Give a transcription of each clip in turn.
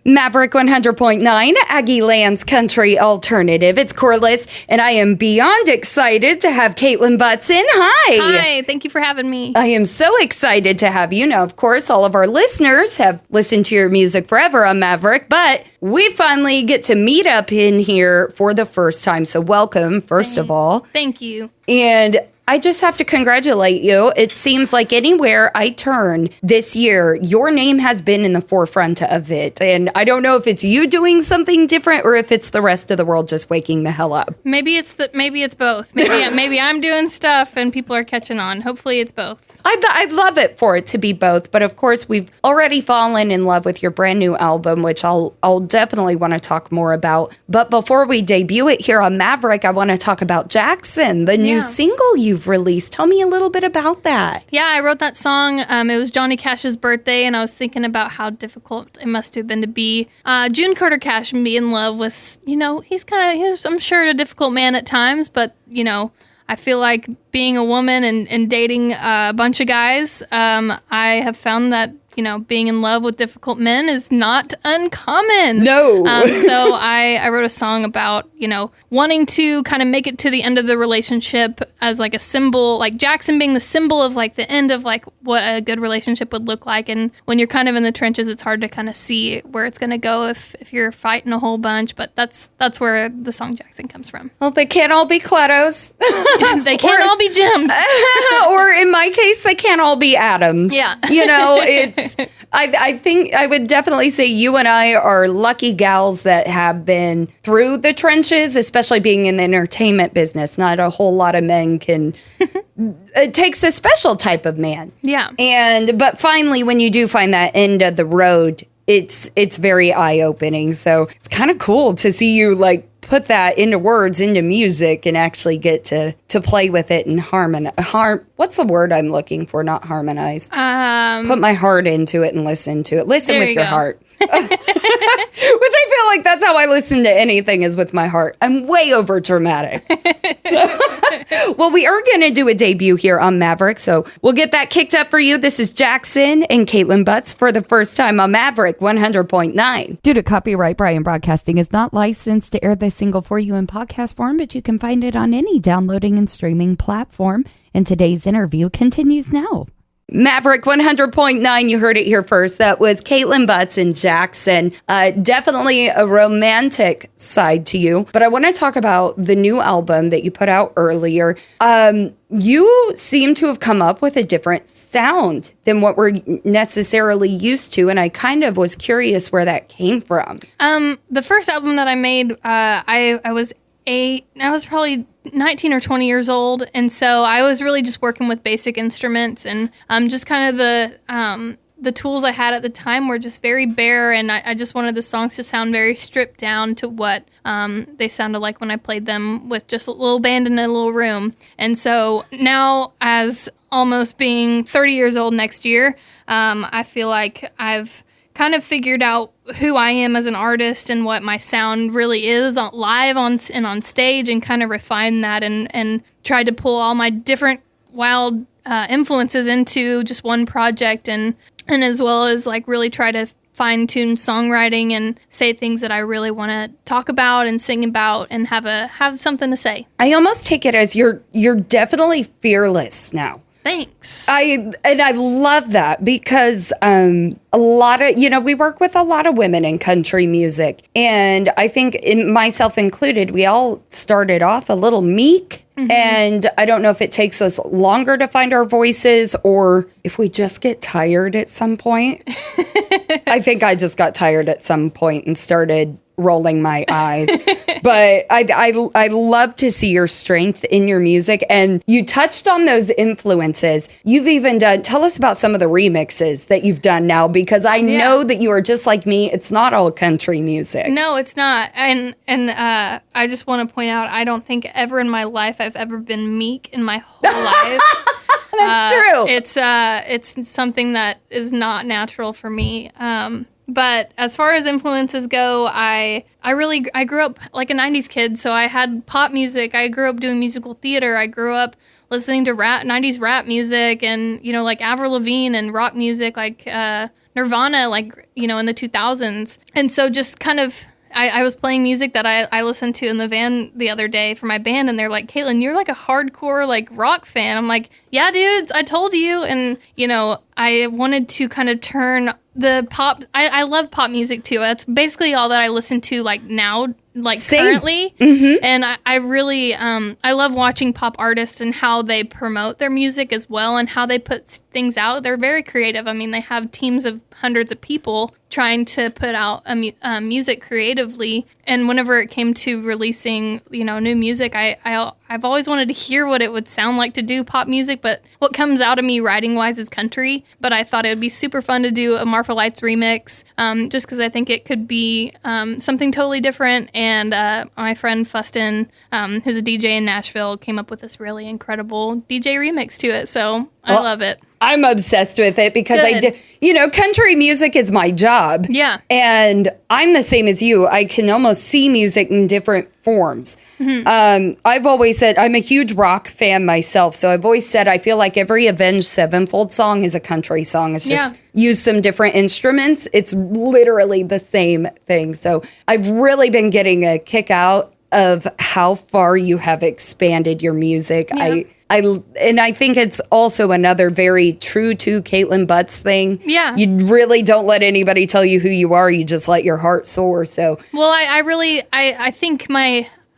Maverick 100.9, Aggie Land's Country Alternative. It's Corliss, and I am beyond excited to have Kaitlin Butts in. Hi. Hi, thank you for having me. I am so excited to have you. Now, of course, all of our listeners have listened to your music forever on Maverick, but we finally get to meet up in here for the first time. So welcome, first of all. Thank you. And I just have to congratulate you. It seems like anywhere I turn this year, your name has been in the forefront of it. And I don't know if it's you doing something different or if it's the rest of the world just waking the hell up. Maybe it's both. Maybe I'm doing stuff and people are catching on. Hopefully it's both. I'd love it for it to be both. But of course, we've already fallen in love with your brand new album, which I'll definitely want to talk more about. But before we debut it here on Maverick, I want to talk about Jackson, the new single you've released. Tell me a little bit about that. Yeah, I wrote that song. It was Johnny Cash's birthday, and I was thinking about how difficult it must have been to be June Carter Cash and be in love with, he's I'm sure a difficult man at times, but, I feel like being a woman and dating a bunch of guys, I have found that, being in love with difficult men is not uncommon. No. So I wrote a song about, wanting to kind of make it to the end of the relationship as like a symbol, like Jackson being the symbol of like the end of like what a good relationship would look like. And when you're kind of in the trenches, it's hard to kind of see where it's going to go if you're fighting a whole bunch. But that's where the song Jackson comes from. Well, they can't all be Cletos. They can't all be Jims. Or in my case, they can't all be Adams. Yeah. It's I think I would definitely say you and I are lucky gals that have been through the trenches, especially being in the entertainment business. Not a whole lot of men can. It takes a special type of man. Yeah. But finally, when you do find that end of the road, it's very eye-opening. So it's kind of cool to see you like put that into words, into music, and actually get to play with it and what's the word I'm looking for? Not harmonize. Put my heart into it and listen to it. Listen with your heart. Which I feel like that's how I listen to anything, is with my heart. I'm way over dramatic. Well, we are going to do a debut here on Maverick, so we'll get that kicked up for you. This is Jackson and Kaitlin Butts for the first time on Maverick 100.9. Due to copyright, Brian Broadcasting is not licensed to air this single for you in podcast form, but you can find it on any downloading and streaming platform. And today's interview continues now. Maverick 100.9, you heard it here first. That was Kaitlin Butts and Jackson. Definitely a romantic side to you. But I want to talk about the new album that you put out earlier. You seem to have come up with a different sound than what we're necessarily used to. And I kind of was curious where that came from. The first album that I made, I was probably 19 or 20 years old, and so I was really just working with basic instruments, and just kind of the tools I had at the time were just very bare, and I just wanted the songs to sound very stripped down to what they sounded like when I played them with just a little band in a little room. And so now, as almost being 30 years old next year, I feel like I've kind of figured out who I am as an artist and what my sound really is live and on stage, and kind of refine that and tried to pull all my different wild influences into just one project, and as well as like really try to fine-tune songwriting and say things that I really want to talk about and sing about and have something to say. I almost take it as you're definitely fearless now. Thanks. I love that, because a lot of, we work with a lot of women in country music. And I think, myself included, we all started off a little meek. Mm-hmm. And I don't know if it takes us longer to find our voices or if we just get tired at some point. I think I just got tired at some point and started rolling my eyes. But I love to see your strength in your music. And you touched on those influences. You've even done, tell us about some of the remixes that you've done now, because I know that you are just like me. It's not all country music. No, it's not. And I just want to point out, I don't think ever in my life I've ever been meek in my whole life. That's true. It's something that is not natural for me. But as far as influences go, I grew up like a 90s kid, so I had pop music. I grew up doing musical theater. I grew up listening to 90s rap music and, like Avril Lavigne and rock music like Nirvana, like, in the 2000s. And so just kind of, I was playing music that I listened to in the van the other day for my band, and they're like, Kaitlin, you're like a hardcore like rock fan. I'm like, yeah, dudes, I told you. And, I wanted to kind of turn the pop. I love pop music too. That's basically all that I listen to like now, like Same. currently. Mm-hmm. And I really, I love watching pop artists and how they promote their music as well and how they put things out. They're very creative. I mean, they have teams of hundreds of people trying to put out music creatively. And whenever it came to releasing, new music, I've always wanted to hear what it would sound like to do pop music, but what comes out of me writing wise is country. But I thought it would be super fun to do a Marfa Lights remix, just because I think it could be something totally different. And my friend Fustin, who's a DJ in Nashville, came up with this really incredible DJ remix to it. So I love it. I'm obsessed with it because country music is my job. Yeah. And I'm the same as you. I can almost see music in different forms. Mm-hmm. I've always said I'm a huge rock fan myself. So I've always said I feel like every Avenged Sevenfold song is a country song. It's just use some different instruments. It's literally the same thing. So I've really been getting a kick out of how far you have expanded your music. Yeah. I think it's also another very true to Kaitlin Butts thing. Yeah. You really don't let anybody tell you who you are. You just let your heart soar. So, well, I think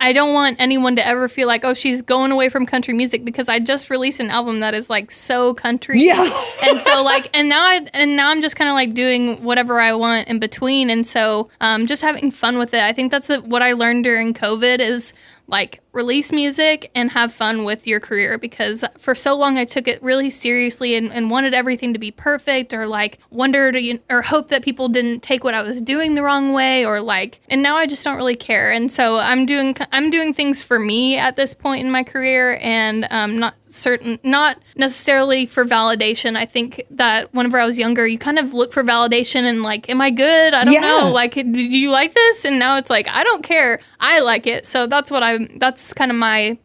I don't want anyone to ever feel like, oh, she's going away from country music, because I just released an album that is like so country. Yeah. And so like, and now I'm just kind of like doing whatever I want in between. And so just having fun with it. I think that's what I learned during COVID is like release music and have fun with your career, because for so long I took it really seriously and wanted everything to be perfect, or like wondered or hoped that people didn't take what I was doing the wrong way, or like, and now I just don't really care. And so I'm doing things for me at this point in my career, and not necessarily for validation. I think that whenever I was younger, you kind of look for validation and like, am I good? I don't know. Like, do you like this? And now it's like, I don't care. I like it. So that's kind of my,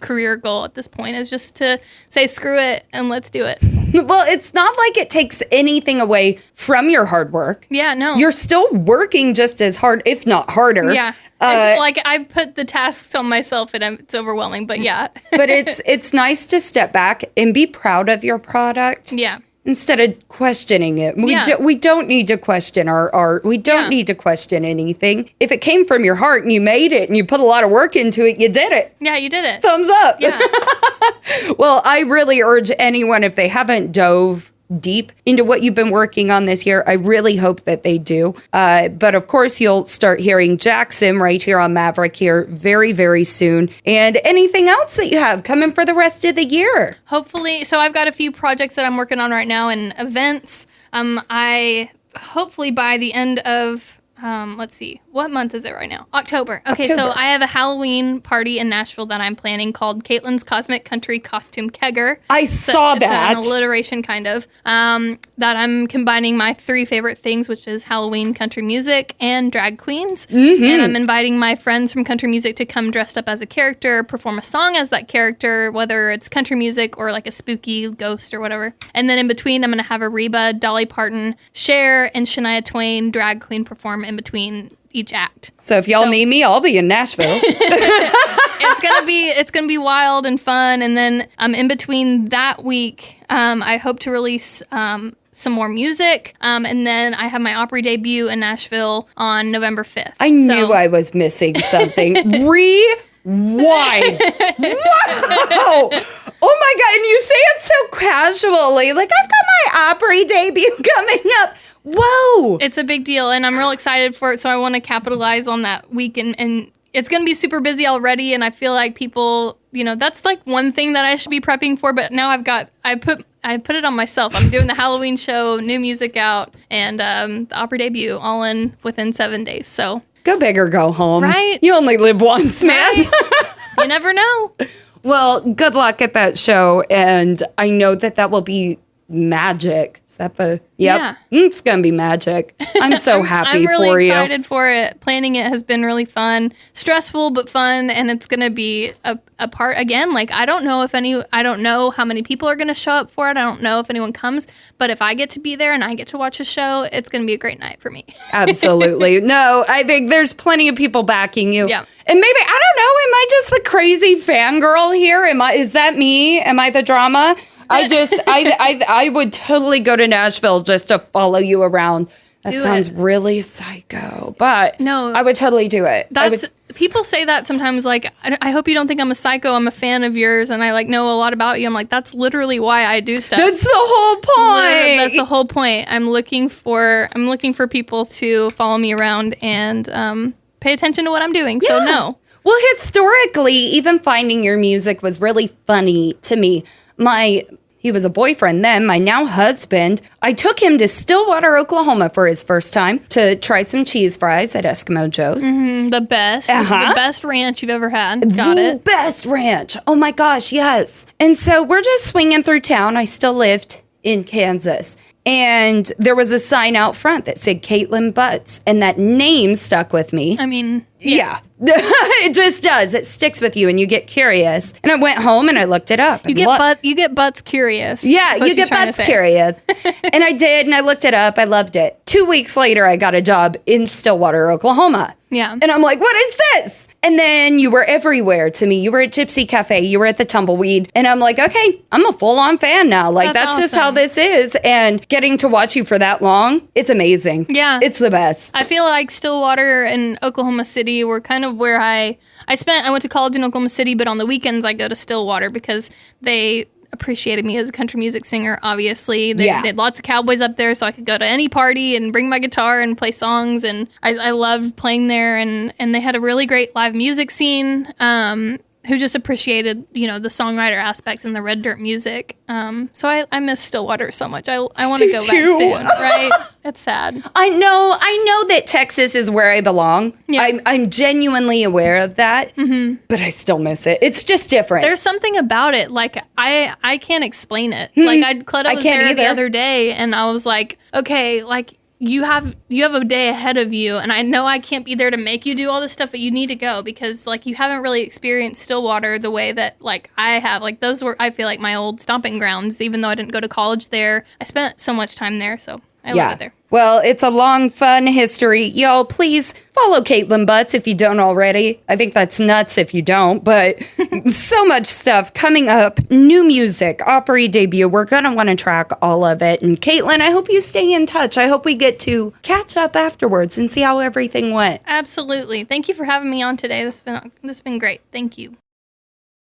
career goal at this point, is just to say, screw it and let's do it. Well, it's not like it takes anything away from your hard work. Yeah, no. You're still working just as hard, if not harder. Yeah. It's like I put the tasks on myself and it's overwhelming, but yeah. But it's nice to step back and be proud of your product. Yeah. Instead of questioning it. We don't need to question our art. We don't need to question anything. If it came from your heart and you made it and you put a lot of work into it, you did it. Yeah, you did it. Thumbs up. Yeah. Well, I really urge anyone, if they haven't dove deep into what you've been working on this year, I really hope that they do. But of course, you'll start hearing Jackson right here on Maverick here very, very soon. And anything else that you have coming for the rest of the year? Hopefully. So I've got a few projects that I'm working on right now and events. I hopefully by the end of let's see, what month is it right now? October. Okay, so I have a Halloween party in Nashville that I'm planning called Caitlin's Cosmic Country Costume Kegger. I saw that. It's an alliteration kind of, that I'm combining my three favorite things, which is Halloween, country music, and drag queens. Mm-hmm. And I'm inviting my friends from country music to come dressed up as a character, perform a song as that character, whether it's country music or like a spooky ghost or whatever. And then in between, I'm going to have Reba, Dolly Parton, Cher, and Shania Twain drag queen perform in between each act. So if y'all need me, I'll be in Nashville. It's gonna be wild and fun. And then in between that week, I hope to release some more music. And then I have my Opry debut in Nashville on November 5th. I knew I was missing something. Rewind. Wow. Oh my God. And you say it so casually. Like, I've got my Opry debut coming up. Whoa. It's a big deal, and I'm real excited for it, so I want to capitalize on that week, and it's going to be super busy already, and I feel like people, that's like one thing that I should be prepping for, but now I put it on myself. I'm doing the Halloween show, new music out, and the Opry debut all within 7 days, so. Go big or go home. Right? You only live once, man. Right? You never know. Well, good luck at that show, and I know that will be magic. Is that the... Yeah. It's going to be magic. I'm so happy I'm really for you. excited for it. Planning it has been really fun, stressful, but fun. And it's going to be a part again. Like, I don't know how many people are going to show up for it. I don't know if anyone comes, but if I get to be there and I get to watch a show, it's going to be a great night for me. Absolutely. No, I think there's plenty of people backing you. Yeah. And maybe, I don't know, am I just the crazy fangirl here? Is that me? Am I the drama? I would totally go to Nashville just to follow you around. That sounds really psycho, but no, I would totally do it. People say that sometimes, like, I hope you don't think I'm a psycho. I'm a fan of yours, and I like know a lot about you. I'm like, that's literally why I do stuff. That's the whole point. That's the whole point. I'm looking for people to follow me around and pay attention to what I'm doing. So no. Well, historically, even finding your music was really funny to me. He was a boyfriend then, my now husband. I took him to Stillwater, Oklahoma for his first time to try some cheese fries at Eskimo Joe's. The best. The best ranch you've ever had. Got it. The best ranch. Oh my gosh, yes. And so we're just swinging through town. I still lived in Kansas. And there was a sign out front that said Kaitlin Butts. And that name stuck with me. I mean... Yeah. It just does. It sticks with you and you get curious. And I went home and I looked it up. You get butts curious. Yeah, you get butts curious. And I did, and I looked it up. I loved it. 2 weeks later, I got a job in Stillwater, Oklahoma. Yeah. And I'm like, what is this? And then you were everywhere to me. You were at Gypsy Cafe. You were at the Tumbleweed. And I'm like, okay, I'm a full-on fan now. Like, that's awesome. just how this is. And getting to watch you for that long, it's amazing. Yeah. It's the best. I feel like Stillwater and Oklahoma City were kind of where I went to college in Oklahoma City, but on the weekends I go to Stillwater because they appreciated me as a country music singer, obviously. They had lots of cowboys up there, so I could go to any party and bring my guitar and play songs, and I loved playing there, and they had a really great live music scene who just appreciated, the songwriter aspects and the red dirt music. So I miss Stillwater so much. I want to go back soon, right? It's sad. I know that Texas is where I belong. Yeah. I'm genuinely aware of that, but I still miss it. It's just different. There's something about it. Like, I can't explain it. Like, Cleta was there the other day, and I was like, okay, like, you have a day ahead of you, and I know I can't be there to make you do all this stuff, but you need to go because, like, you haven't really experienced Stillwater the way that, like, I have. Like, those were, I feel like, my old stomping grounds, even though I didn't go to college there. I spent so much time there, so I love it there. Well, it's a long, fun history. Y'all, please follow Kaitlin Butts if you don't already. I think that's nuts if you don't, but so much stuff coming up. New music, Opry debut. We're going to want to track all of it. And Kaitlin, I hope you stay in touch. I hope we get to catch up afterwards and see how everything went. Absolutely. Thank you for having me on today. This has been great. Thank you.